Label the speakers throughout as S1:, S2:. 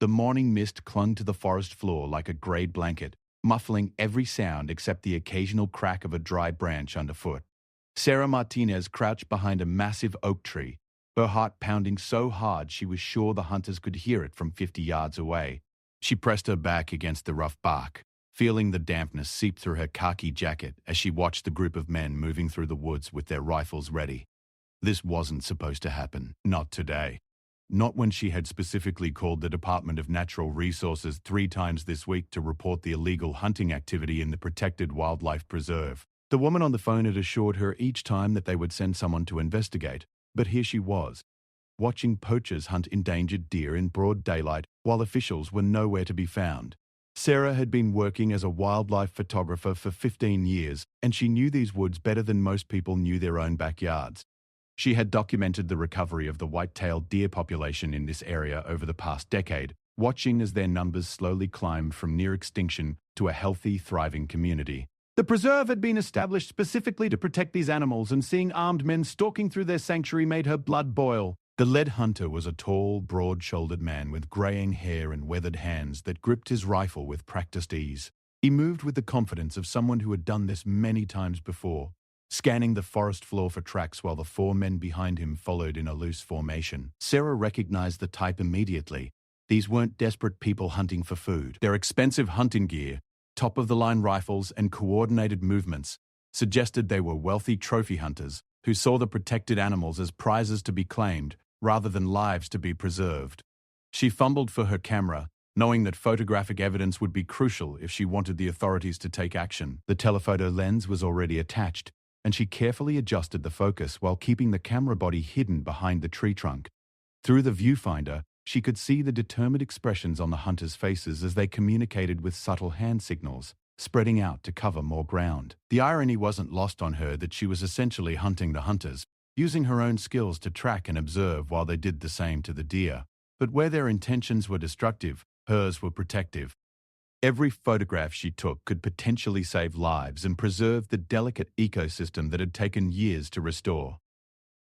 S1: The morning mist clung to the forest floor like a grey blanket, muffling every sound except the occasional crack of a dry branch underfoot. Sarah Martinez crouched behind a massive oak tree, her heart pounding so hard she was sure the hunters could hear it from 50 yards away. She pressed her back against the rough bark, feeling the dampness seep through her khaki jacket as she watched the group of men moving through the woods with their rifles ready. This wasn't supposed to happen, not today. Not when she had specifically called the Department of Natural Resources 3 times this week to report the illegal hunting activity in the protected wildlife preserve. The woman on the phone had assured her each time that they would send someone to investigate, but here she was, watching poachers hunt endangered deer in broad daylight while officials were nowhere to be found. Sarah had been working as a wildlife photographer for 15 years, and she knew these woods better than most people knew their own backyards. She had documented the recovery of the white-tailed deer population in this area over the past decade, watching as their numbers slowly climbed from near extinction to a healthy, thriving community. The preserve had been established specifically to protect these animals, and seeing armed men stalking through their sanctuary made her blood boil. The lead hunter was a tall, broad-shouldered man with graying hair and weathered hands that gripped his rifle with practiced ease. He moved with the confidence of someone who had done this many times before, scanning the forest floor for tracks while the 4 men behind him followed in a loose formation. Sarah recognized the type immediately. These weren't desperate people hunting for food. Their expensive hunting gear, top-of-the-line rifles, and coordinated movements suggested they were wealthy trophy hunters who saw the protected animals as prizes to be claimed rather than lives to be preserved. She fumbled for her camera, knowing that photographic evidence would be crucial if she wanted the authorities to take action. The telephoto lens was already attached, and she carefully adjusted the focus while keeping the camera body hidden behind the tree trunk. Through the viewfinder, she could see the determined expressions on the hunters' faces as they communicated with subtle hand signals, spreading out to cover more ground. The irony wasn't lost on her that she was essentially hunting the hunters, using her own skills to track and observe while they did the same to the deer. But where their intentions were destructive, hers were protective. Every photograph she took could potentially save lives and preserve the delicate ecosystem that had taken years to restore.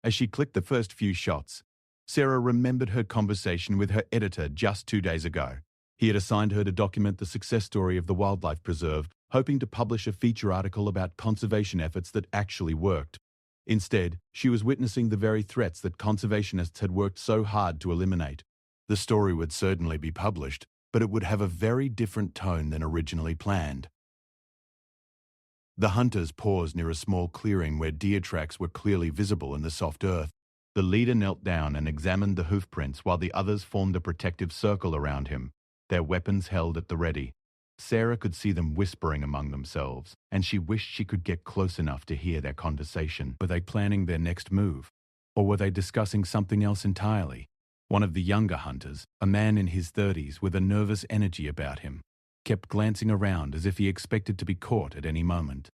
S1: As she clicked the first few shots, Sarah remembered her conversation with her editor just 2 days ago. He had assigned her to document the success story of the wildlife preserve, hoping to publish a feature article about conservation efforts that actually worked. Instead, she was witnessing the very threats that conservationists had worked so hard to eliminate. The story would certainly be published, but it would have a very different tone than originally planned. The hunters paused near a small clearing where deer tracks were clearly visible in the soft earth. The leader knelt down and examined the hoofprints while the others formed a protective circle around him, their weapons held at the ready. Sarah could see them whispering among themselves, and she wished she could get close enough to hear their conversation. Were they planning their next move? Or were they discussing something else entirely? One of the younger hunters, a man in his 30s with a nervous energy about him, kept glancing around as if he expected to be caught at any moment.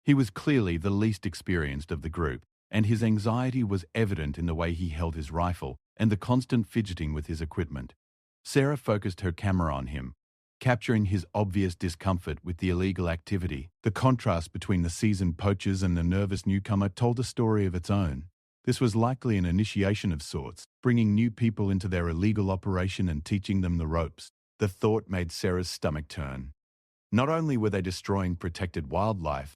S1: He was clearly the least experienced of the group, and his anxiety was evident in the way he held his rifle and the constant fidgeting with his equipment. Sarah focused her camera on him, capturing his obvious discomfort with the illegal activity. The contrast between the seasoned poachers and the nervous newcomer told a story of its own. This was likely an initiation of sorts, bringing new people into their illegal operation and teaching them the ropes. The thought made Sarah's stomach turn. Not only were they destroying protected wildlife,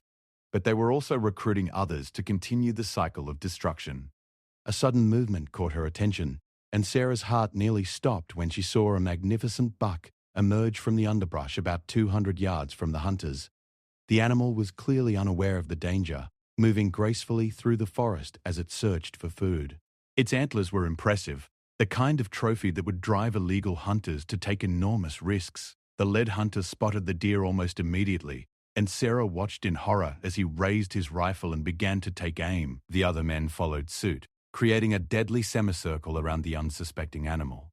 S1: but they were also recruiting others to continue the cycle of destruction. A sudden movement caught her attention, and Sarah's heart nearly stopped when she saw a magnificent buck emerge from the underbrush about 200 yards from the hunters. The animal was clearly unaware of the danger, moving gracefully through the forest as it searched for food. Its antlers were impressive, the kind of trophy that would drive illegal hunters to take enormous risks. The lead hunter spotted the deer almost immediately, and Sarah watched in horror as he raised his rifle and began to take aim. The other men followed suit, creating a deadly semicircle around the unsuspecting animal.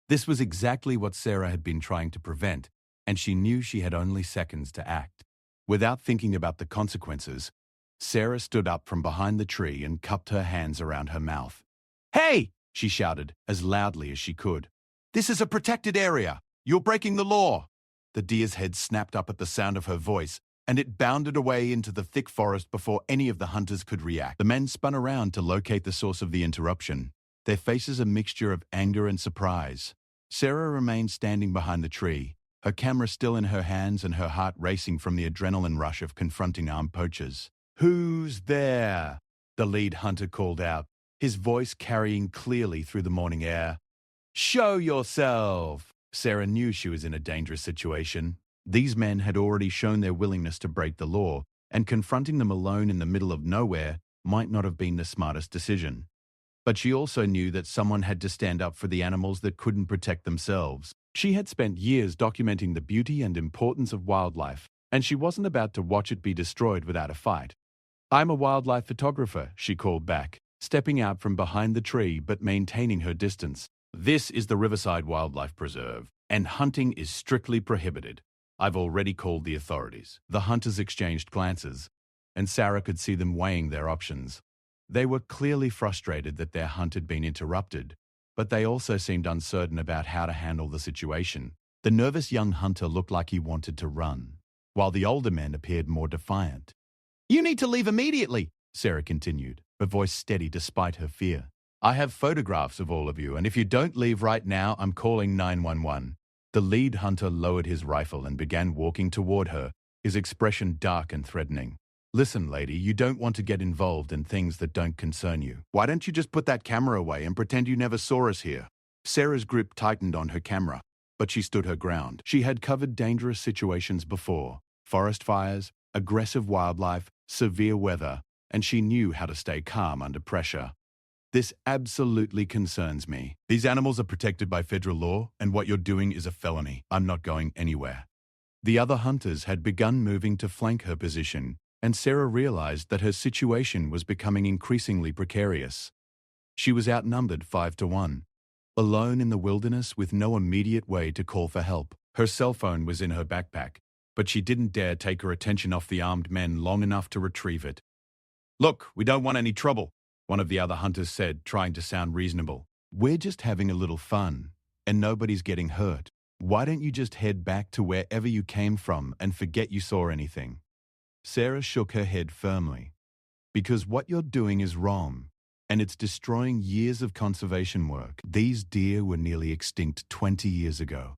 S1: This was exactly what Sarah had been trying to prevent, and she knew she had only seconds to act. Without thinking about the consequences, Sarah stood up from behind the tree and cupped her hands around her mouth. "Hey!" she shouted, as loudly as she could. "This is a protected area. You're breaking the law." The deer's head snapped up at the sound of her voice, and it bounded away into the thick forest before any of the hunters could react. The men spun around to locate the source of the interruption, their faces a mixture of anger and surprise. Sarah remained standing behind the tree, her camera still in her hands and her heart racing from the adrenaline rush of confronting armed poachers. "Who's there?" the lead hunter called out, his voice carrying clearly through the morning air. "Show yourself!" Sarah knew she was in a dangerous situation. These men had already shown their willingness to break the law, and confronting them alone in the middle of nowhere might not have been the smartest decision. But she also knew that someone had to stand up for the animals that couldn't protect themselves. She had spent years documenting the beauty and importance of wildlife, and she wasn't about to watch it be destroyed without a fight. "I'm a wildlife photographer," she called back, stepping out from behind the tree but maintaining her distance. "This is the Riverside Wildlife Preserve, and hunting is strictly prohibited. I've already called the authorities." The hunters exchanged glances, and Sarah could see them weighing their options. They were clearly frustrated that their hunt had been interrupted, but they also seemed uncertain about how to handle the situation. The nervous young hunter looked like he wanted to run, while the older men appeared more defiant. "You need to leave immediately," Sarah continued, her voice steady despite her fear. "I have photographs of all of you, and if you don't leave right now, I'm calling 911. The lead hunter lowered his rifle and began walking toward her, his expression dark and threatening. "Listen, lady, you don't want to get involved in things that don't concern you. Why don't you just put that camera away and pretend you never saw us here?" Sarah's grip tightened on her camera, but she stood her ground. She had covered dangerous situations before: forest fires, aggressive wildlife, severe weather, and she knew how to stay calm under pressure. "This absolutely concerns me. These animals are protected by federal law, and what you're doing is a felony. I'm not going anywhere." The other hunters had begun moving to flank her position, and Sarah realized that her situation was becoming increasingly precarious. She was outnumbered 5-1, alone in the wilderness with no immediate way to call for help. Her cell phone was in her backpack, but she didn't dare take her attention off the armed men long enough to retrieve it. "Look, we don't want any trouble," one of the other hunters said, trying to sound reasonable. "We're just having a little fun, and nobody's getting hurt. Why don't you just head back to wherever you came from and forget you saw anything?" Sarah shook her head firmly. "Because what you're doing is wrong, and it's destroying years of conservation work. These deer were nearly extinct 20 years ago.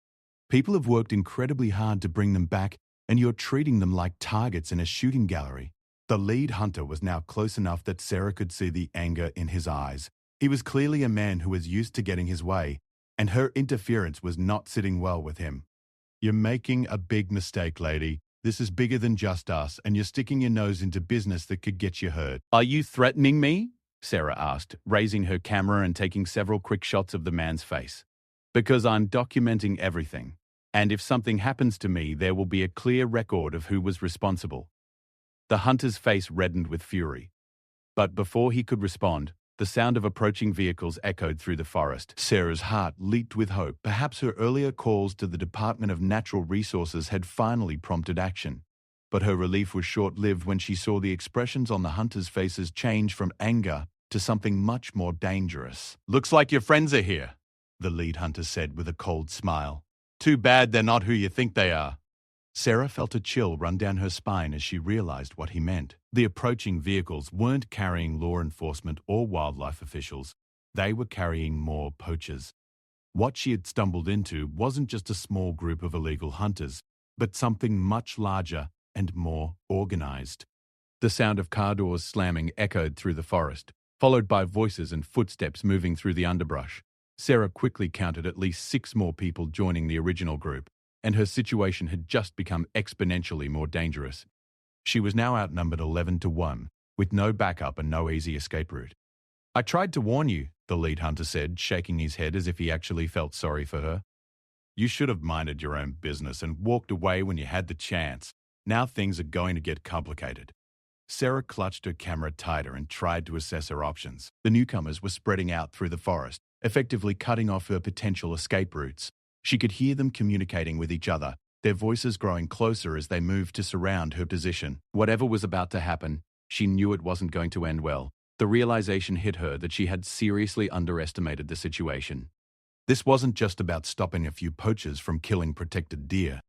S1: People have worked incredibly hard to bring them back, and you're treating them like targets in a shooting gallery." The lead hunter was now close enough that Sarah could see the anger in his eyes. He was clearly a man who was used to getting his way, and her interference was not sitting well with him. "You're making a big mistake, lady. This is bigger than just us, and you're sticking your nose into business that could get you hurt." "Are you threatening me?" Sarah asked, raising her camera and taking several quick shots of the man's face. "Because I'm documenting everything, and if something happens to me, there will be a clear record of who was responsible." The hunter's face reddened with fury. But before he could respond, the sound of approaching vehicles echoed through the forest. Sarah's heart leaped with hope. Perhaps her earlier calls to the Department of Natural Resources had finally prompted action. But her relief was short-lived when she saw the expressions on the hunters' faces change from anger to something much more dangerous. "Looks like your friends are here," the lead hunter said with a cold smile. "Too bad they're not who you think they are." Sarah felt a chill run down her spine as she realized what he meant. The approaching vehicles weren't carrying law enforcement or wildlife officials. They were carrying more poachers. What she had stumbled into wasn't just a small group of illegal hunters, but something much larger and more organized. The sound of car doors slamming echoed through the forest, followed by voices and footsteps moving through the underbrush. Sarah quickly counted at least 6 more people joining the original group, and her situation had just become exponentially more dangerous. She was now outnumbered 11-1, with no backup and no easy escape route. "I tried to warn you," the lead hunter said, shaking his head as if he actually felt sorry for her. "You should have minded your own business and walked away when you had the chance. Now things are going to get complicated." Sarah clutched her camera tighter and tried to assess her options. The newcomers were spreading out through the forest, effectively cutting off her potential escape routes. She could hear them communicating with each other, their voices growing closer as they moved to surround her position. Whatever was about to happen, she knew it wasn't going to end well. The realization hit her that she had seriously underestimated the situation. This wasn't just about stopping a few poachers from killing protected deer.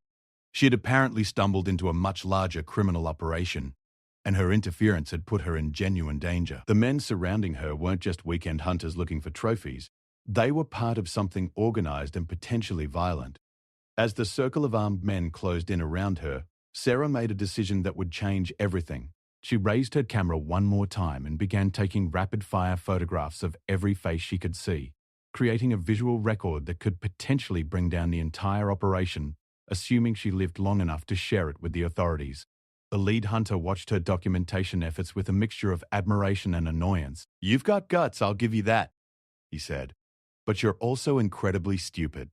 S1: She had apparently stumbled into a much larger criminal operation, and her interference had put her in genuine danger. The men surrounding her weren't just weekend hunters looking for trophies. They were part of something organized and potentially violent. As the circle of armed men closed in around her, Sarah made a decision that would change everything. She raised her camera one more time and began taking rapid-fire photographs of every face she could see, creating a visual record that could potentially bring down the entire operation, assuming she lived long enough to share it with the authorities. The lead hunter watched her documentation efforts with a mixture of admiration and annoyance. "You've got guts, I'll give you that," he said. "But you're also incredibly stupid."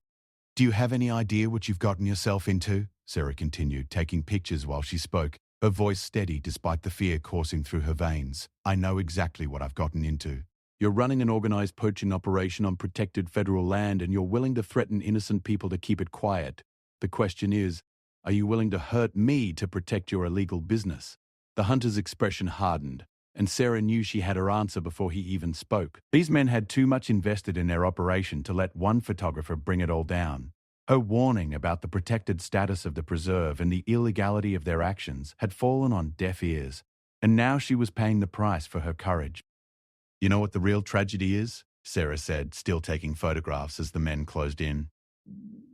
S1: "Do you have any idea what you've gotten yourself into?" Sarah continued, taking pictures while she spoke, her voice steady despite the fear coursing through her veins. "I know exactly what I've gotten into. You're running an organized poaching operation on protected federal land and you're willing to threaten innocent people to keep it quiet. The question is, are you willing to hurt me to protect your illegal business?" The hunter's expression hardened, and Sarah knew she had her answer before he even spoke. These men had too much invested in their operation to let one photographer bring it all down. Her warning about the protected status of the preserve and the illegality of their actions had fallen on deaf ears, and now she was paying the price for her courage. "You know what the real tragedy is?" Sarah said, still taking photographs as the men closed in.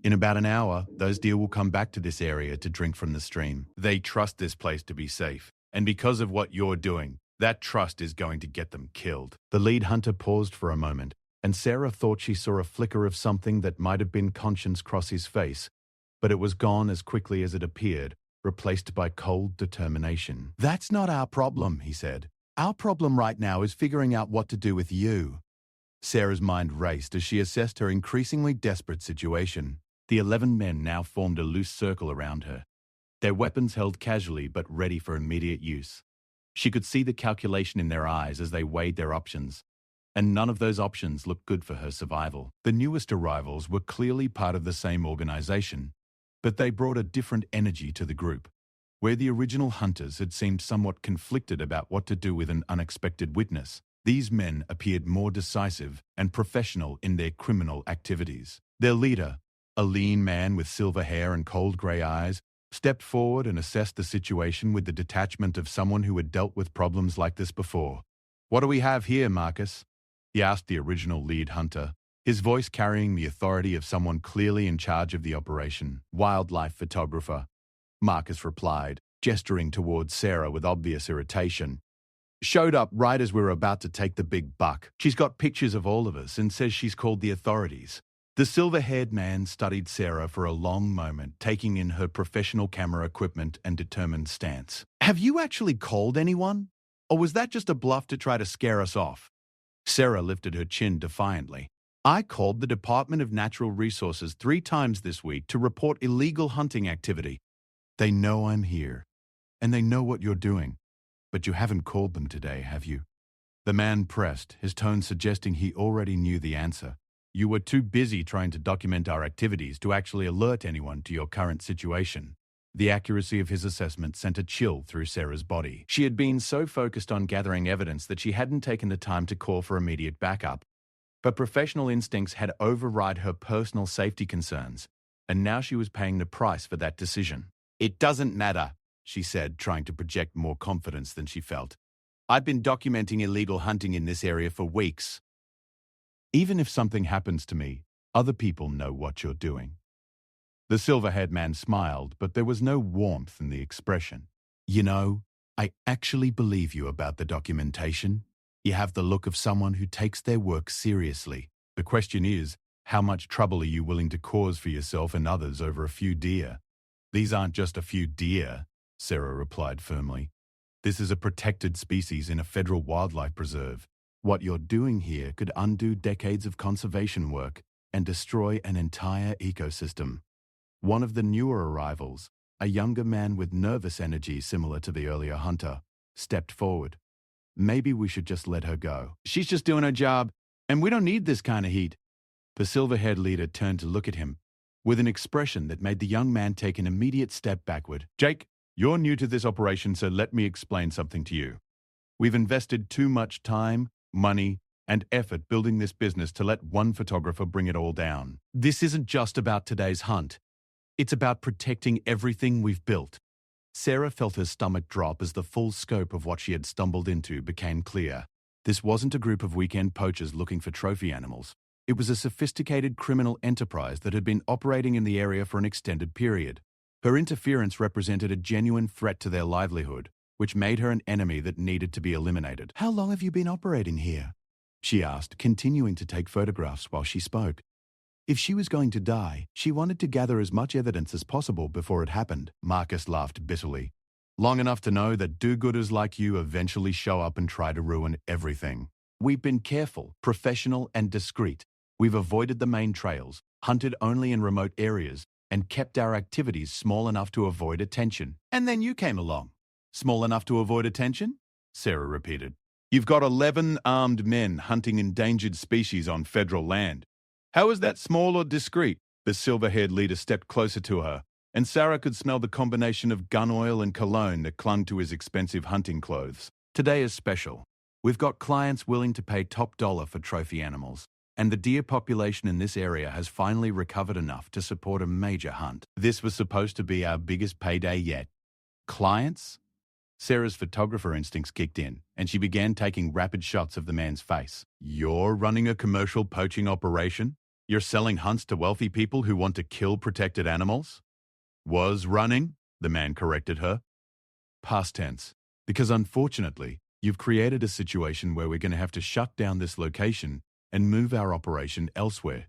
S1: "In about an hour, those deer will come back to this area to drink from the stream. They trust this place to be safe, and because of what you're doing, that trust is going to get them killed." The lead hunter paused for a moment, and Sarah thought she saw a flicker of something that might have been conscience cross his face, but it was gone as quickly as it appeared, replaced by cold determination. "That's not our problem," he said. "Our problem right now is figuring out what to do with you." Sarah's mind raced as she assessed her increasingly desperate situation. The 11 men now formed a loose circle around her, their weapons held casually but ready for immediate use. She could see the calculation in their eyes as they weighed their options, and none of those options looked good for her survival. The newest arrivals were clearly part of the same organization, but they brought a different energy to the group. Where the original hunters had seemed somewhat conflicted about what to do with an unexpected witness, these men appeared more decisive and professional in their criminal activities. Their leader, a lean man with silver hair and cold grey eyes, stepped forward and assessed the situation with the detachment of someone who had dealt with problems like this before. "What do we have here, Marcus?" he asked the original lead hunter, his voice carrying the authority of someone clearly in charge of the operation. "Wildlife photographer," Marcus replied, gesturing towards Sarah with obvious irritation. "Showed up right as we were about to take the big buck. She's got pictures of all of us and says she's called the authorities." The silver-haired man studied Sarah for a long moment, taking in her professional camera equipment and determined stance. "Have you actually called anyone? Or was that just a bluff to try to scare us off?" Sarah lifted her chin defiantly. "I called the Department of Natural Resources 3 times this week to report illegal hunting activity. They know I'm here, and they know what you're doing. But you haven't called them today, have you?" The man pressed, his tone suggesting he already knew the answer. "You were too busy trying to document our activities to actually alert anyone to your current situation." The accuracy of his assessment sent a chill through Sarah's body. She had been so focused on gathering evidence that she hadn't taken the time to call for immediate backup. But professional instincts had override her personal safety concerns, and now she was paying the price for that decision. "It doesn't matter," she said, trying to project more confidence than she felt. "I've been documenting illegal hunting in this area for weeks. Even if something happens to me, other people know what you're doing." The silver-haired man smiled, but there was no warmth in the expression. "You know, I actually believe you about the documentation. You have the look of someone who takes their work seriously. The question is, how much trouble are you willing to cause for yourself and others over a few deer?" "These aren't just a few deer," Sarah replied firmly. "This is a protected species in a federal wildlife preserve. What you're doing here could undo decades of conservation work and destroy an entire ecosystem." One of the newer arrivals, a younger man with nervous energy similar to the earlier hunter, stepped forward. "Maybe we should just let her go. She's just doing her job, and we don't need this kind of heat." The silver-haired leader turned to look at him, with an expression that made the young man take an immediate step backward. "Jake, you're new to this operation, so let me explain something to you. We've invested too much time, money, and effort building this business to let one photographer bring it all down. This isn't just about today's hunt. It's about protecting everything we've built." Sarah felt her stomach drop as the full scope of what she had stumbled into became clear. This wasn't a group of weekend poachers looking for trophy animals. It was a sophisticated criminal enterprise that had been operating in the area for an extended period. Her interference represented a genuine threat to their livelihood, which made her an enemy that needed to be eliminated. "How long have you been operating here?" she asked, continuing to take photographs while she spoke. If she was going to die, she wanted to gather as much evidence as possible before it happened. Marcus laughed bitterly. "Long enough to know that do-gooders like you eventually show up and try to ruin everything. We've been careful, professional, and discreet. We've avoided the main trails, hunted only in remote areas, and kept our activities small enough to avoid attention. And then you came along. Small enough to avoid attention?" Sarah repeated. "You've got 11 armed men hunting endangered species on federal land. How is that small or discreet?" The silver-haired leader stepped closer to her, and Sarah could smell the combination of gun oil and cologne that clung to his expensive hunting clothes. "Today is special. We've got clients willing to pay top dollar for trophy animals, and the deer population in this area has finally recovered enough to support a major hunt. This was supposed to be our biggest payday yet." "Clients?" Sarah's photographer instincts kicked in, and she began taking rapid shots of the man's face. "You're running a commercial poaching operation? You're selling hunts to wealthy people who want to kill protected animals?" "Was running," the man corrected her. Past tense. "Because unfortunately, you've created a situation where we're going to have to shut down this location and move our operation elsewhere.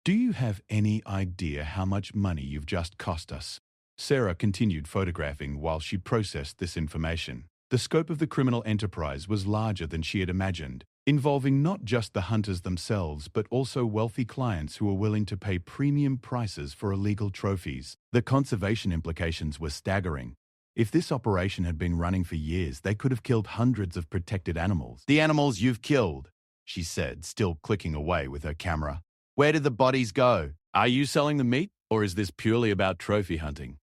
S1: Do you have any idea how much money you've just cost us?" Sarah continued photographing while she processed this information. The scope of the criminal enterprise was larger than she had imagined, involving not just the hunters themselves but also wealthy clients who were willing to pay premium prices for illegal trophies. The conservation implications were staggering. If this operation had been running for years, they could have killed hundreds of protected animals. "The animals you've killed," she said, still clicking away with her camera. "Where did the bodies go? Are you selling the meat, or is this purely about trophy hunting?"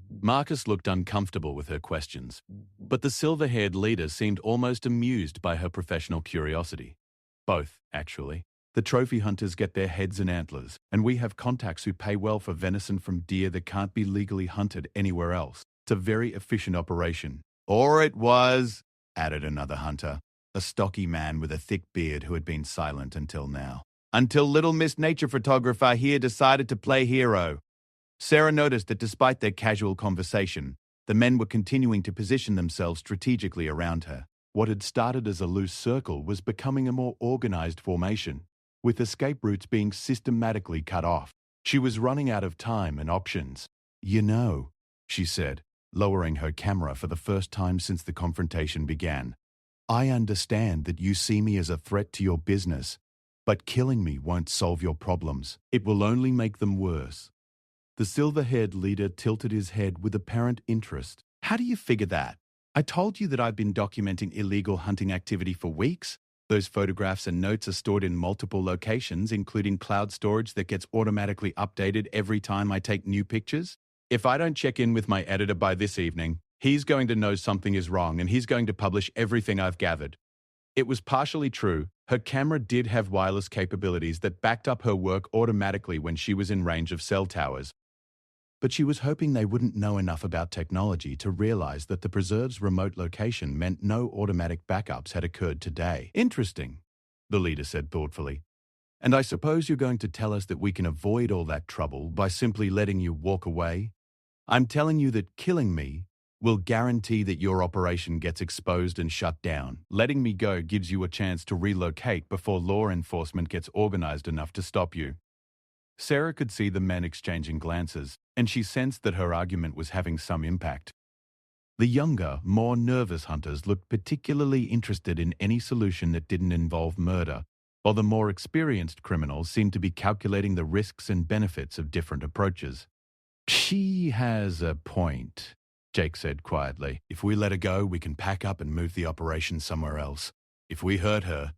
S1: Marcus looked uncomfortable with her questions, but the silver-haired leader seemed almost amused by her professional curiosity. "Both, actually. The trophy hunters get their heads and antlers, and we have contacts who pay well for venison from deer that can't be legally hunted anywhere else. It's a very efficient operation." "Or it was," added another hunter, a stocky man with a thick beard who had been silent until now. "Until Little Miss Nature Photographer here decided to play hero." Sarah noticed that despite their casual conversation, the men were continuing to position themselves strategically around her. What had started as a loose circle was becoming a more organized formation, with escape routes being systematically cut off. She was running out of time and options. "You know," she said, lowering her camera for the first time since the confrontation began, "I understand that you see me as a threat to your business, but killing me won't solve your problems. It will only make them worse." The silver-haired leader tilted his head with apparent interest. "How do you figure that? I told you that I've been documenting illegal hunting activity for weeks. Those photographs and notes are stored in multiple locations, including cloud storage that gets automatically updated every time I take new pictures. If I don't check in with my editor by this evening, he's going to know something is wrong and he's going to publish everything I've gathered." It was partially true. Her camera did have wireless capabilities that backed up her work automatically when she was in range of cell towers. But she was hoping they wouldn't know enough about technology to realize that the preserve's remote location meant no automatic backups had occurred today. "Interesting," the leader said thoughtfully. "And I suppose you're going to tell us that we can avoid all that trouble by simply letting you walk away? I'm telling you that killing me will guarantee that your operation gets exposed and shut down. Letting me go gives you a chance to relocate before law enforcement gets organized enough to stop you." Sarah could see the men exchanging glances, and she sensed that her argument was having some impact. The younger, more nervous hunters looked particularly interested in any solution that didn't involve murder, while the more experienced criminals seemed to be calculating the risks and benefits of different approaches. "She has a point," Jake said quietly. "If we let her go, we can pack up and move the operation somewhere else. If we hurt her,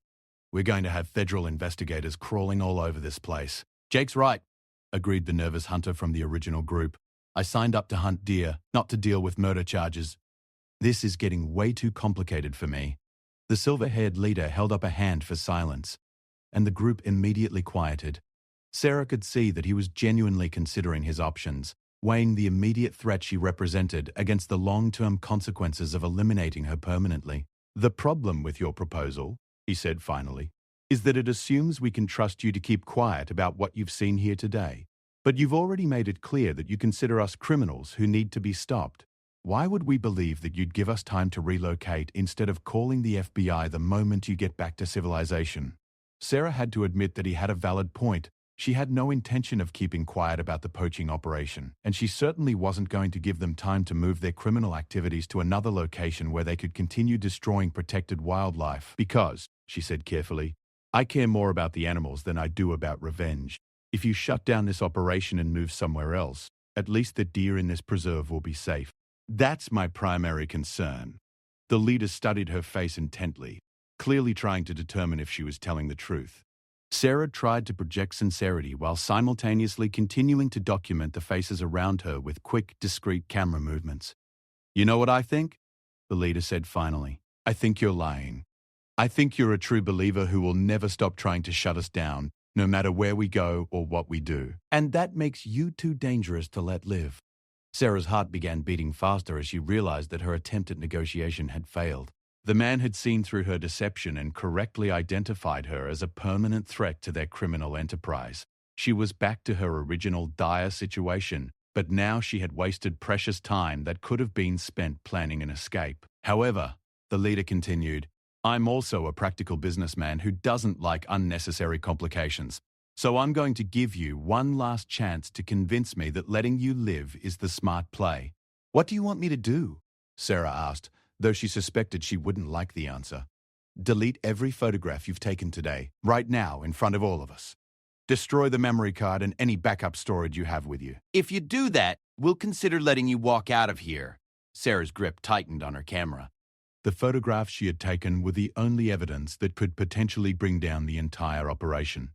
S1: we're going to have federal investigators crawling all over this place." "Jake's right," agreed the nervous hunter from the original group. "I signed up to hunt deer, not to deal with murder charges. This is getting way too complicated for me." The silver-haired leader held up a hand for silence, and the group immediately quieted. Sarah could see that he was genuinely considering his options, weighing the immediate threat she represented against the long-term consequences of eliminating her permanently. "The problem with your proposal," he said finally, is that it assumes we can trust you to keep quiet about what you've seen here today. But you've already made it clear that you consider us criminals who need to be stopped. Why would we believe that you'd give us time to relocate instead of calling the FBI the moment you get back to civilization? Sarah had to admit that he had a valid point. She had no intention of keeping quiet about the poaching operation, and she certainly wasn't going to give them time to move their criminal activities to another location where they could continue destroying protected wildlife. Because, she said carefully, I care more about the animals than I do about revenge. If you shut down this operation and move somewhere else, at least the deer in this preserve will be safe. That's my primary concern. The leader studied her face intently, clearly trying to determine if she was telling the truth. Sarah tried to project sincerity while simultaneously continuing to document the faces around her with quick, discreet camera movements. You know what I think? The leader said finally. I think you're lying. I think you're a true believer who will never stop trying to shut us down, no matter where we go or what we do. And that makes you too dangerous to let live. Sarah's heart began beating faster as she realized that her attempt at negotiation had failed. The man had seen through her deception and correctly identified her as a permanent threat to their criminal enterprise. She was back to her original dire situation, but now she had wasted precious time that could have been spent planning an escape. However, the leader continued, I'm also a practical businessman who doesn't like unnecessary complications. So I'm going to give you one last chance to convince me that letting you live is the smart play. What do you want me to do? Sarah asked, though she suspected she wouldn't like the answer. Delete every photograph you've taken today, right now, in front of all of us. Destroy the memory card and any backup storage you have with you.
S2: If you do that, we'll consider letting you walk out of here. Sarah's grip tightened on her camera.
S1: The photographs she had taken were the only evidence that could potentially bring down the entire operation.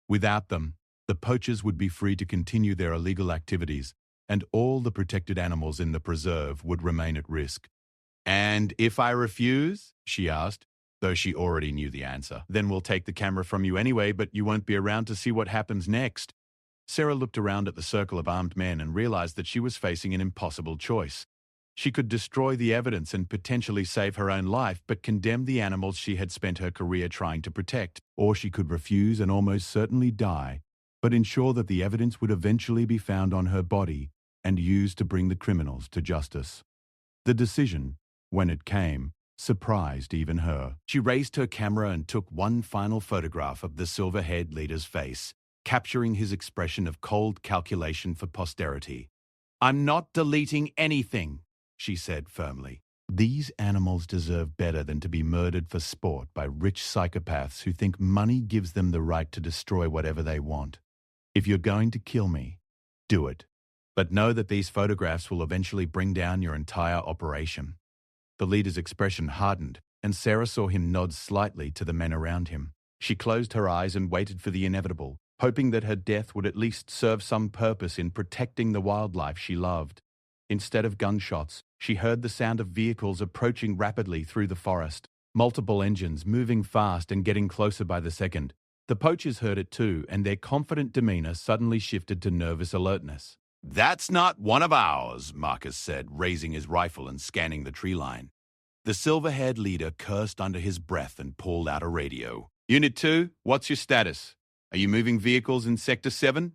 S1: Without them, the poachers would be free to continue their illegal activities, and all the protected animals in the preserve would remain at risk. And if I refuse? She asked, though she already knew the answer. Then we'll take the camera from you anyway, but you won't be around to see what happens next. Sarah looked around at the circle of armed men and realized that she was facing an impossible choice. She could destroy the evidence and potentially save her own life, but condemn the animals she had spent her career trying to protect. Or she could refuse and almost certainly die, but ensure that the evidence would eventually be found on her body and used to bring the criminals to justice. The decision, when it came, surprised even her. She raised her camera and took one final photograph of the silver-haired leader's face, capturing his expression of cold calculation for posterity. I'm not deleting anything, she said firmly. These animals deserve better than to be murdered for sport by rich psychopaths who think money gives them the right to destroy whatever they want. If you're going to kill me, do it. But know that these photographs will eventually bring down your entire operation. The leader's expression hardened, and Sarah saw him nod slightly to the men around him. She closed her eyes and waited for the inevitable, hoping that her death would at least serve some purpose in protecting the wildlife she loved. Instead of gunshots, she heard the sound of vehicles approaching rapidly through the forest, multiple engines moving fast and getting closer by the second. The poachers heard it too, and their confident demeanor suddenly shifted to nervous alertness. That's not one of ours, Marcus said, raising his rifle and scanning the tree line. The silver-haired leader cursed under his breath and pulled out a radio. Unit 2, what's your status? Are you moving vehicles in Sector 7?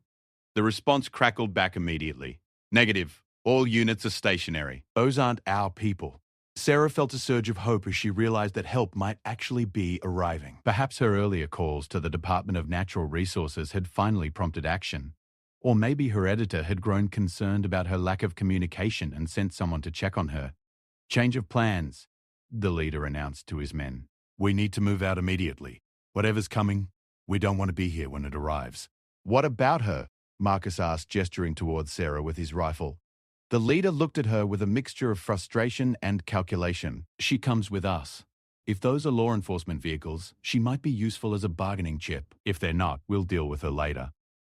S1: The response crackled back immediately. Negative. All units are stationary. Those aren't our people. Sarah felt a surge of hope as she realized that help might actually be arriving. Perhaps her earlier calls to the Department of Natural Resources had finally prompted action. Or maybe her editor had grown concerned about her lack of communication and sent someone to check on her. Change of plans, the leader announced to his men. We need to move out immediately. Whatever's coming, we don't want to be here when it arrives. What about her? Marcus asked, gesturing towards Sarah with his rifle. The leader looked at her with a mixture of frustration and calculation. She comes with us. If those are law enforcement vehicles, she might be useful as a bargaining chip. If they're not, we'll deal with her later.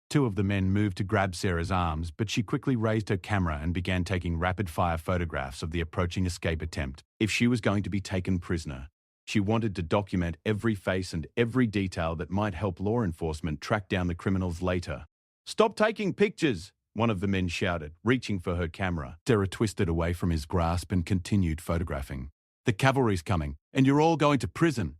S1: Two of the men moved to grab Sarah's arms, but she quickly raised her camera and began taking rapid-fire photographs of the approaching escape attempt. If she was going to be taken prisoner, she wanted to document every face and every detail that might help law enforcement track down the criminals later. Stop taking pictures! One of the men shouted, reaching for her camera. Sarah twisted away from his grasp and continued photographing. The cavalry's coming, and you're all going to prison.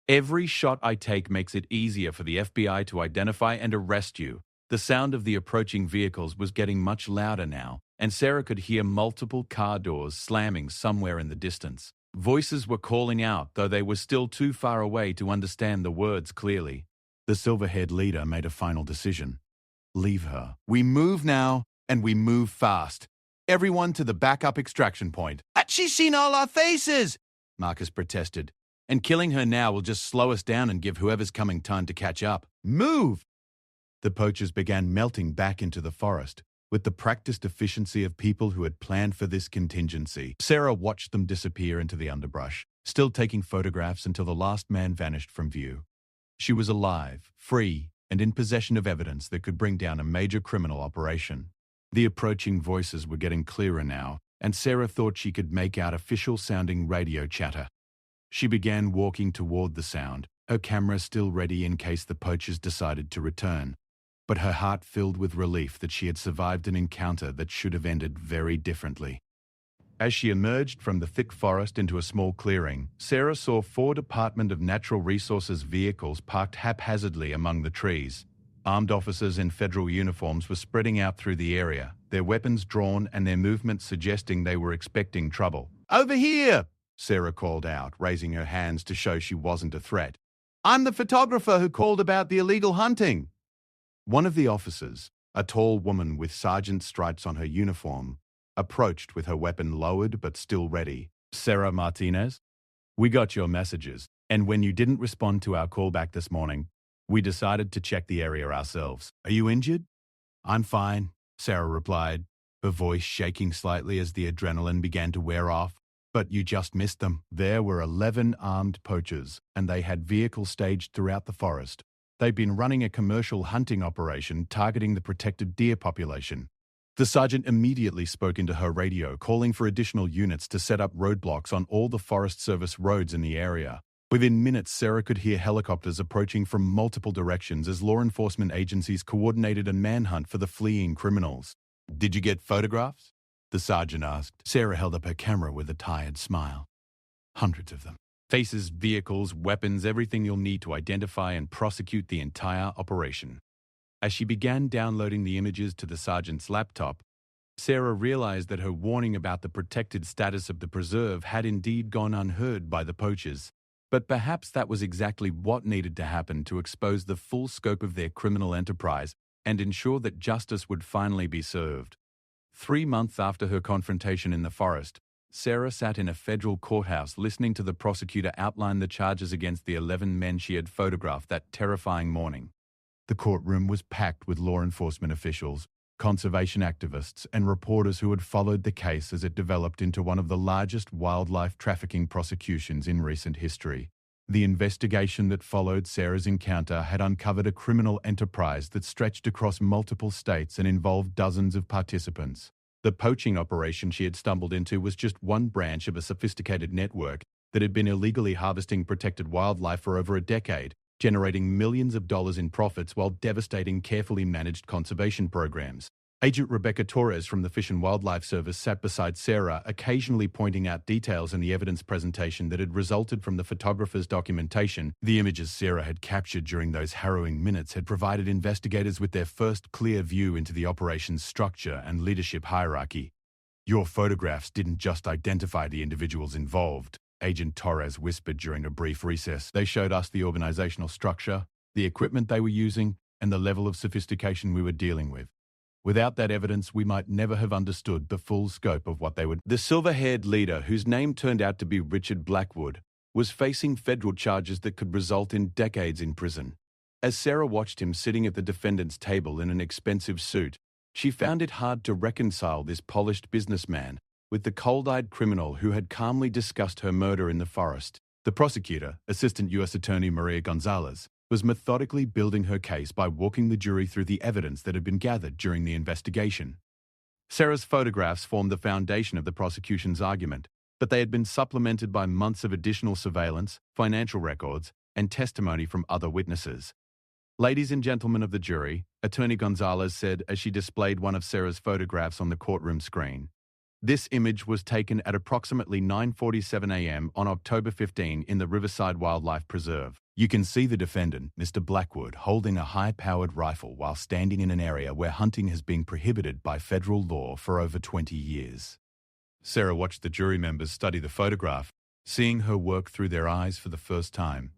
S1: Every shot I take makes it easier for the FBI to identify and arrest you. The sound of the approaching vehicles was getting much louder now, and Sarah could hear multiple car doors slamming somewhere in the distance. Voices were calling out, though they were still too far away to understand the words clearly. The silver-haired leader made a final decision. Leave her. We move now, and we move fast. Everyone to the backup extraction point.
S2: She's seen all our faces!
S1: Marcus protested. And killing her now will just slow us down and give whoever's coming time to catch up. Move! The poachers began melting back into the forest, with the practiced efficiency of people who had planned for this contingency. Sarah watched them disappear into the underbrush, still taking photographs until the last man vanished from view. She was alive, free, and in possession of evidence that could bring down a major criminal operation. The approaching voices were getting clearer now, and Sarah thought she could make out official-sounding radio chatter. She began walking toward the sound, her camera still ready in case the poachers decided to return. But her heart filled with relief that she had survived an encounter that should have ended very differently. As she emerged from the thick forest into a small clearing, Sarah saw 4 Department of Natural Resources vehicles parked haphazardly among the trees. Armed officers in federal uniforms were spreading out through the area, their weapons drawn and their movements suggesting they were expecting trouble.
S2: Over here!
S1: Sarah called out, raising her hands to show she wasn't a threat.
S2: I'm the photographer who called about the illegal hunting.
S1: One of the officers, a tall woman with sergeant stripes on her uniform, approached with her weapon lowered but still ready. Sarah Martinez, we got your messages, and when you didn't respond to our call back this morning, we decided to check the area ourselves. Are you injured? I'm fine, Sarah replied, her voice shaking slightly as the adrenaline began to wear off. But you just missed them. There were 11 armed poachers, and they had vehicles staged throughout the forest. They'd been running a commercial hunting operation targeting the protected deer population. The sergeant immediately spoke into her radio, calling for additional units to set up roadblocks on all the Forest Service roads in the area. Within minutes, Sarah could hear helicopters approaching from multiple directions as law enforcement agencies coordinated a manhunt for the fleeing criminals. Did you get photographs? The sergeant asked. Sarah held up her camera with a tired smile. Hundreds of them. Faces, vehicles, weapons, everything you'll need to identify and prosecute the entire operation. As she began downloading the images to the sergeant's laptop, Sarah realized that her warning about the protected status of the preserve had indeed gone unheard by the poachers. But perhaps that was exactly what needed to happen to expose the full scope of their criminal enterprise and ensure that justice would finally be served. 3 months after her confrontation in the forest, Sarah sat in a federal courthouse listening to the prosecutor outline the charges against the 11 men she had photographed that terrifying morning. The courtroom was packed with law enforcement officials, conservation activists, and reporters who had followed the case as it developed into one of the largest wildlife trafficking prosecutions in recent history. The investigation that followed Sarah's encounter had uncovered a criminal enterprise that stretched across multiple states and involved dozens of participants. The poaching operation she had stumbled into was just one branch of a sophisticated network that had been illegally harvesting protected wildlife for over a decade, generating millions of dollars in profits while devastating carefully managed conservation programs. Agent Rebecca Torres from the Fish and Wildlife Service sat beside Sarah, occasionally pointing out details in the evidence presentation that had resulted from the photographer's documentation. The images Sarah had captured during those harrowing minutes had provided investigators with their first clear view into the operation's structure and leadership hierarchy. Your photographs didn't just identify the individuals involved, Agent Torres whispered during a brief recess. They showed us the organizational structure, the equipment they were using, and the level of sophistication we were dealing with. Without that evidence, we might never have understood the full scope of what they would. The silver-haired leader, whose name turned out to be Richard Blackwood, was facing federal charges that could result in decades in prison. As Sarah watched him sitting at the defendant's table in an expensive suit, she found it hard to reconcile this polished businessman with the cold-eyed criminal who had calmly discussed her murder in the forest. The prosecutor, Assistant U.S. Attorney Maria Gonzalez, was methodically building her case by walking the jury through the evidence that had been gathered during the investigation. Sarah's photographs formed the foundation of the prosecution's argument, but they had been supplemented by months of additional surveillance, financial records, and testimony from other witnesses. Ladies and gentlemen of the jury, Attorney Gonzalez said as she displayed one of Sarah's photographs on the courtroom screen, This image was taken at approximately 9:47 a.m. on October 15 in the Riverside Wildlife Preserve. You can see the defendant, Mr. Blackwood, holding a high-powered rifle while standing in an area where hunting has been prohibited by federal law for over 20 years. Sarah watched the jury members study the photograph, seeing her work through their eyes for the first time.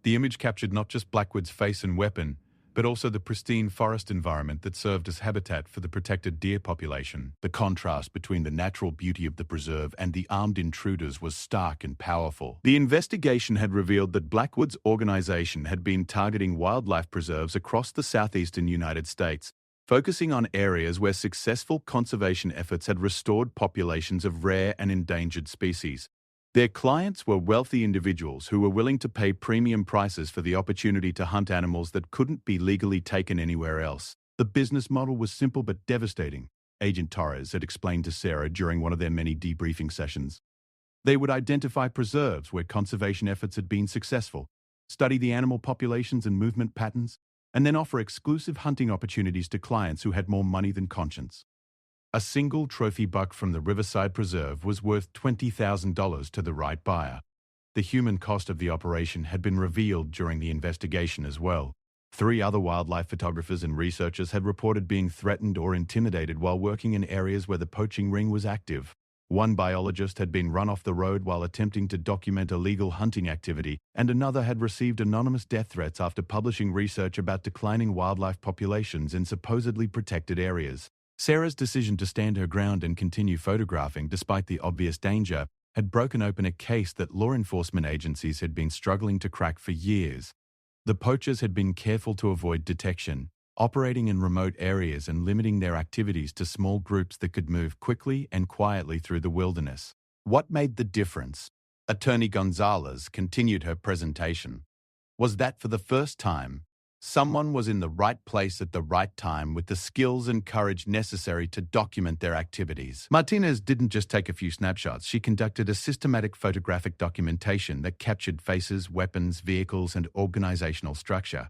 S1: The image captured not just Blackwood's face and weapon, but also the pristine forest environment that served as habitat for the protected deer population. The contrast between the natural beauty of the preserve and the armed intruders was stark and powerful. The investigation had revealed that Blackwood's organization had been targeting wildlife preserves across the southeastern United States, focusing on areas where successful conservation efforts had restored populations of rare and endangered species. Their clients were wealthy individuals who were willing to pay premium prices for the opportunity to hunt animals that couldn't be legally taken anywhere else. The business model was simple but devastating, Agent Torres had explained to Sarah during one of their many debriefing sessions. They would identify preserves where conservation efforts had been successful, study the animal populations and movement patterns, and then offer exclusive hunting opportunities to clients who had more money than conscience. A single trophy buck from the Riverside Preserve was worth $20,000 to the right buyer. The human cost of the operation had been revealed during the investigation as well. 3 other wildlife photographers and researchers had reported being threatened or intimidated while working in areas where the poaching ring was active. One biologist had been run off the road while attempting to document illegal hunting activity, and another had received anonymous death threats after publishing research about declining wildlife populations in supposedly protected areas. Sarah's decision to stand her ground and continue photographing despite the obvious danger had broken open a case that law enforcement agencies had been struggling to crack for years. The poachers had been careful to avoid detection, operating in remote areas and limiting their activities to small groups that could move quickly and quietly through the wilderness. What made the difference? Attorney Gonzalez continued her presentation. Was that for the first time, someone was in the right place at the right time with the skills and courage necessary to document their activities. Martinez didn't just take a few snapshots. She conducted a systematic photographic documentation that captured faces, weapons, vehicles, and organizational structure.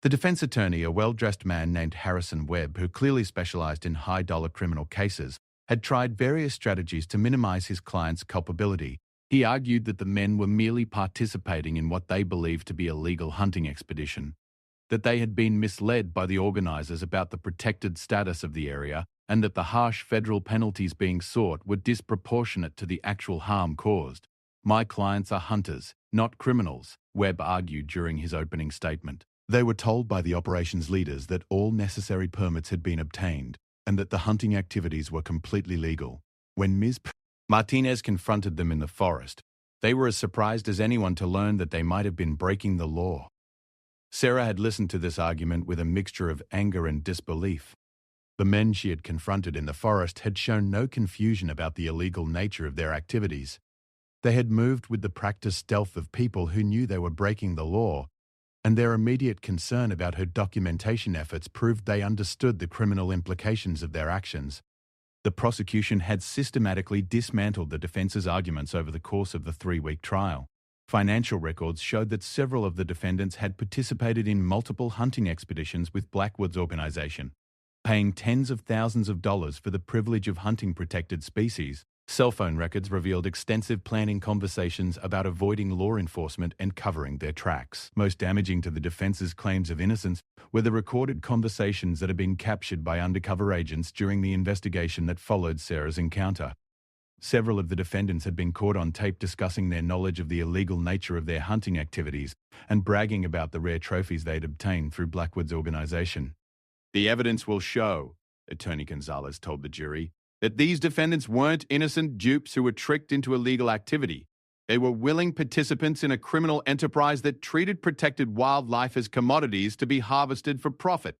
S1: The defense attorney, a well-dressed man named Harrison Webb, who clearly specialized in high-dollar criminal cases, had tried various strategies to minimize his client's culpability. He argued that the men were merely participating in what they believed to be a legal hunting expedition, that they had been misled by the organizers about the protected status of the area, and that the harsh federal penalties being sought were disproportionate to the actual harm caused. My clients are hunters, not criminals, Webb argued during his opening statement. They were told by the operations leaders that all necessary permits had been obtained, and that the hunting activities were completely legal. When Ms. Martinez confronted them in the forest, they were as surprised as anyone to learn that they might have been breaking the law. Sarah had listened to this argument with a mixture of anger and disbelief. The men she had confronted in the forest had shown no confusion about the illegal nature of their activities. They had moved with the practiced stealth of people who knew they were breaking the law, and their immediate concern about her documentation efforts proved they understood the criminal implications of their actions. The prosecution had systematically dismantled the defense's arguments over the course of the 3-week trial. Financial records showed that several of the defendants had participated in multiple hunting expeditions with Blackwood's organization, paying tens of thousands of dollars for the privilege of hunting protected species. Cell phone records revealed extensive planning conversations about avoiding law enforcement and covering their tracks. Most damaging to the defense's claims of innocence were the recorded conversations that had been captured by undercover agents during the investigation that followed Sarah's encounter. Several of the defendants had been caught on tape discussing their knowledge of the illegal nature of their hunting activities and bragging about the rare trophies they'd obtained through Blackwood's organization. The evidence will show, Attorney Gonzalez told the jury, that these defendants weren't innocent dupes who were tricked into illegal activity. They were willing participants in a criminal enterprise that treated protected wildlife as commodities to be harvested for profit.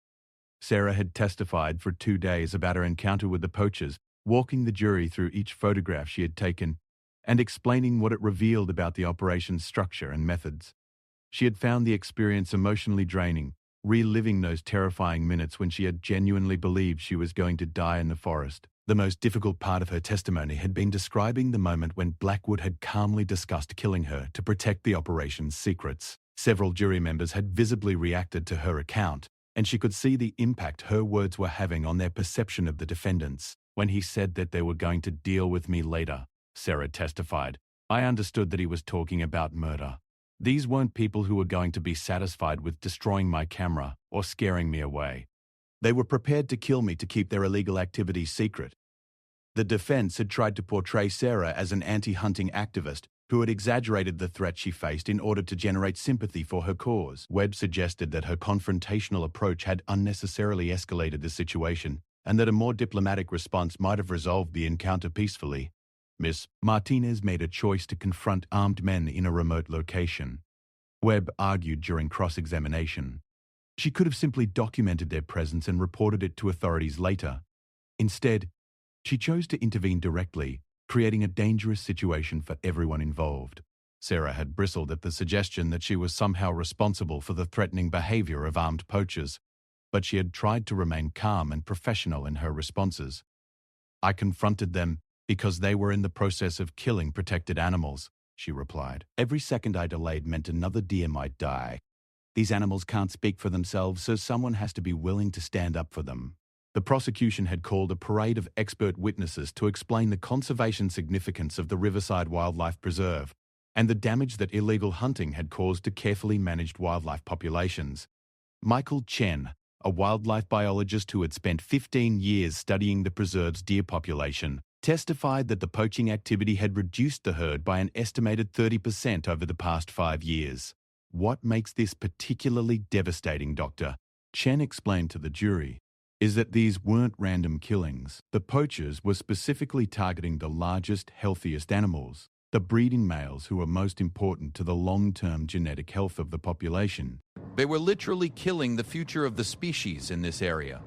S1: Sarah had testified for 2 days about her encounter with the poachers, walking the jury through each photograph she had taken and explaining what it revealed about the operation's structure and methods. She had found the experience emotionally draining, reliving those terrifying minutes when she had genuinely believed she was going to die in the forest. The most difficult part of her testimony had been describing the moment when Blackwood had calmly discussed killing her to protect the operation's secrets. Several jury members had visibly reacted to her account, and she could see the impact her words were having on their perception of the defendants. When he said that they were going to deal with me later, Sarah testified, I understood that he was talking about murder. These weren't people who were going to be satisfied with destroying my camera or scaring me away. They were prepared to kill me to keep their illegal activities secret. The defense had tried to portray Sarah as an anti-hunting activist who had exaggerated the threat she faced in order to generate sympathy for her cause. Webb suggested that her confrontational approach had unnecessarily escalated the situation and that a more diplomatic response might have resolved the encounter peacefully. Miss Martinez made a choice to confront armed men in a remote location. Webb argued during cross-examination. She could have simply documented their presence and reported it to authorities later. Instead, she chose to intervene directly, creating a dangerous situation for everyone involved. Sarah had bristled at the suggestion that she was somehow responsible for the threatening behavior of armed poachers, but she had tried to remain calm and professional in her responses. I confronted them because they were in the process of killing protected animals, she replied. Every second I delayed meant another deer might die. These animals can't speak for themselves, so someone has to be willing to stand up for them. The prosecution had called a parade of expert witnesses to explain the conservation significance of the Riverside Wildlife Preserve and the damage that illegal hunting had caused to carefully managed wildlife populations. Michael Chen, a wildlife biologist who had spent 15 years studying the preserve's deer population, testified that the poaching activity had reduced the herd by an estimated 30% over the past 5 years. What makes this particularly devastating, Doctor, Chen explained to the jury, is that these weren't random killings. The poachers were specifically targeting the largest, healthiest animals, the breeding males who were most important to the long-term genetic health of the population.
S2: They were literally killing the future of the species in this area.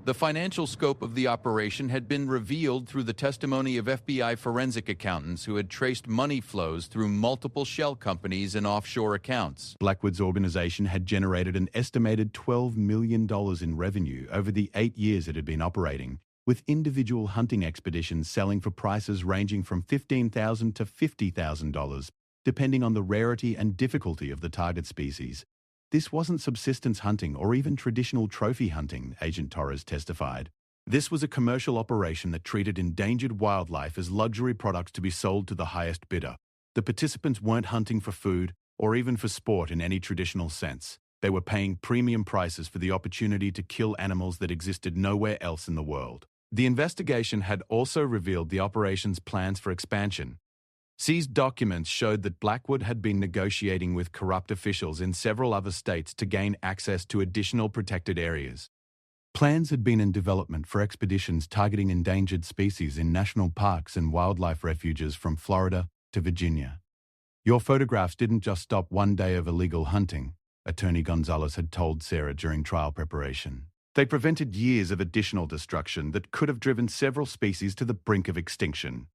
S2: The financial scope of the operation had been revealed through the testimony of FBI forensic accountants who had traced money flows through multiple shell companies and offshore accounts.
S1: Blackwood's organization had generated an estimated $12 million in revenue over the 8 years it had been operating, with individual hunting expeditions selling for prices ranging from $15,000 to $50,000, depending on the rarity and difficulty of the target species. This wasn't subsistence hunting or even traditional trophy hunting, Agent Torres testified. This was a commercial operation that treated endangered wildlife as luxury products to be sold to the highest bidder. The participants weren't hunting for food or even for sport in any traditional sense. They were paying premium prices for the opportunity to kill animals that existed nowhere else in the world. The investigation had also revealed the operation's plans for expansion. Seized documents showed that Blackwood had been negotiating with corrupt officials in several other states to gain access to additional protected areas. Plans had been in development for expeditions targeting endangered species in national parks and wildlife refuges from Florida to Virginia. Your photographs didn't just stop one day of illegal hunting, Attorney Gonzalez had told Sarah during trial preparation. They prevented years of additional destruction that could have driven several species to the brink of extinction.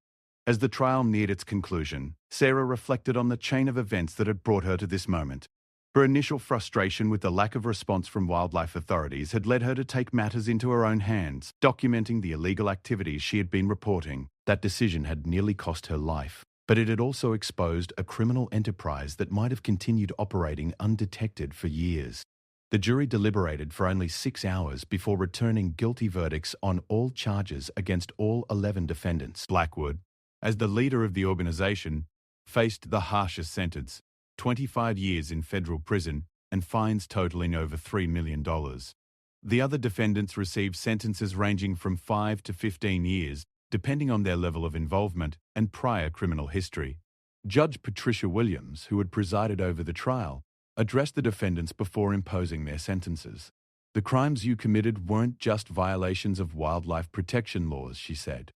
S1: As the trial neared its conclusion, Sarah reflected on the chain of events that had brought her to this moment. Her initial frustration with the lack of response from wildlife authorities had led her to take matters into her own hands, documenting the illegal activities she had been reporting. That decision had nearly cost her life, but it had also exposed a criminal enterprise that might have continued operating undetected for years. The jury deliberated for only 6 hours before returning guilty verdicts on all charges against all 11 defendants. Blackwood, as the leader of the organization, faced the harshest sentence, 25 years in federal prison and fines totaling over $3 million. The other defendants received sentences ranging from 5 to 15 years, depending on their level of involvement and prior criminal history. Judge Patricia Williams, who had presided over the trial, addressed the defendants before imposing their sentences. The crimes you committed weren't just violations of wildlife protection laws, she said.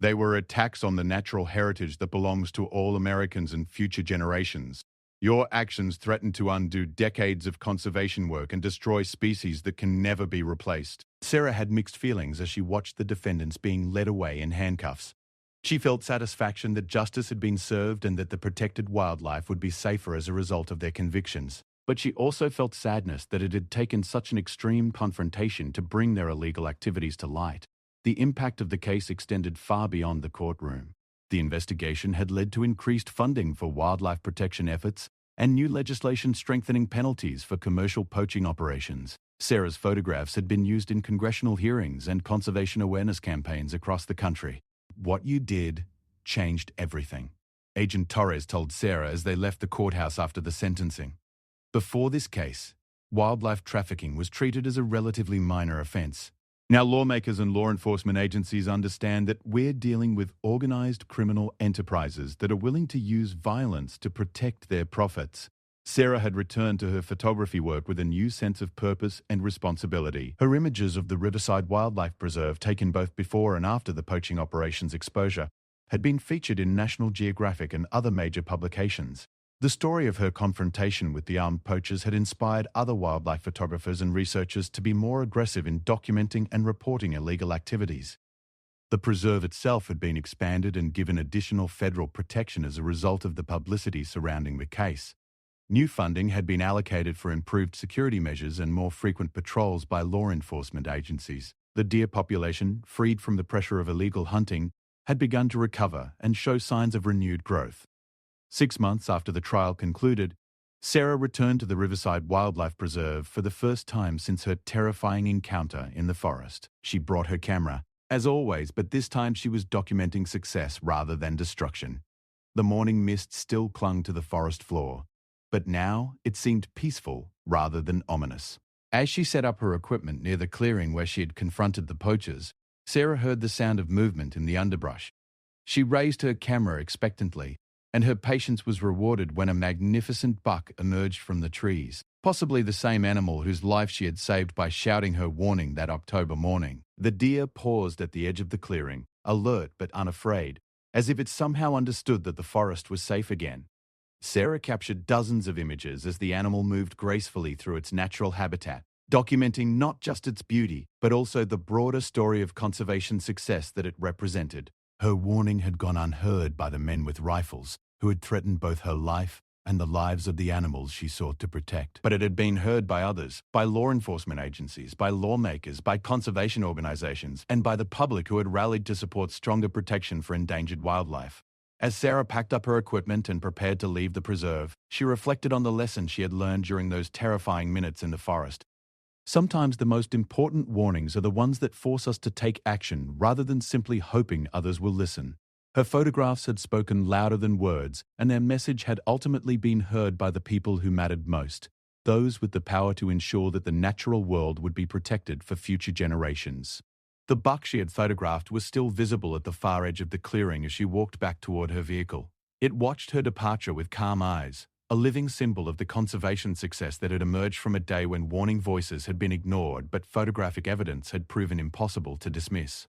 S1: They were attacks on the natural heritage that belongs to all Americans and future generations. Your actions threaten to undo decades of conservation work and destroy species that can never be replaced. Sarah had mixed feelings as she watched the defendants being led away in handcuffs. She felt satisfaction that justice had been served and that the protected wildlife would be safer as a result of their convictions. But she also felt sadness that it had taken such an extreme confrontation to bring their illegal activities to light. The impact of the case extended far beyond the courtroom. The investigation had led to increased funding for wildlife protection efforts and new legislation strengthening penalties for commercial poaching operations. Sarah's photographs had been used in congressional hearings and conservation awareness campaigns across the country. What you did changed everything, Agent Torres told Sarah as they left the courthouse after the sentencing. Before this case, wildlife trafficking was treated as a relatively minor offense. Now lawmakers and law enforcement agencies understand that we're dealing with organized criminal enterprises that are willing to use violence to protect their profits. Sarah had returned to her photography work with a new sense of purpose and responsibility. Her images of the Riverside Wildlife Preserve, taken both before and after the poaching operations exposure, had been featured in National Geographic and other major publications. The story of her confrontation with the armed poachers had inspired other wildlife photographers and researchers to be more aggressive in documenting and reporting illegal activities. The preserve itself had been expanded and given additional federal protection as a result of the publicity surrounding the case. New funding had been allocated for improved security measures and more frequent patrols by law enforcement agencies. The deer population, freed from the pressure of illegal hunting, had begun to recover and show signs of renewed growth. 6 months after the trial concluded, Sarah returned to the Riverside Wildlife Preserve for the first time since her terrifying encounter in the forest. She brought her camera, as always, but this time she was documenting success rather than destruction. The morning mist still clung to the forest floor, but now it seemed peaceful rather than ominous. As she set up her equipment near the clearing where she had confronted the poachers, Sarah heard the sound of movement in the underbrush. She raised her camera expectantly, and her patience was rewarded when a magnificent buck emerged from the trees, possibly the same animal whose life she had saved by shouting her warning that October morning. The deer paused at the edge of the clearing, alert but unafraid, as if it somehow understood that the forest was safe again. Sarah captured dozens of images as the animal moved gracefully through its natural habitat, documenting not just its beauty, but also the broader story of conservation success that it represented. Her warning had gone unheard by the men with rifles, who had threatened both her life and the lives of the animals she sought to protect. But it had been heard by others, by law enforcement agencies, by lawmakers, by conservation organizations, and by the public who had rallied to support stronger protection for endangered wildlife. As Sarah packed up her equipment and prepared to leave the preserve, she reflected on the lesson she had learned during those terrifying minutes in the forest. Sometimes the most important warnings are the ones that force us to take action rather than simply hoping others will listen. Her photographs had spoken louder than words, and their message had ultimately been heard by the people who mattered most, those with the power to ensure that the natural world would be protected for future generations. The buck she had photographed was still visible at the far edge of the clearing as she walked back toward her vehicle. It watched her departure with calm eyes, a living symbol of the conservation success that had emerged from a day when warning voices had been ignored but photographic evidence had proven impossible to dismiss.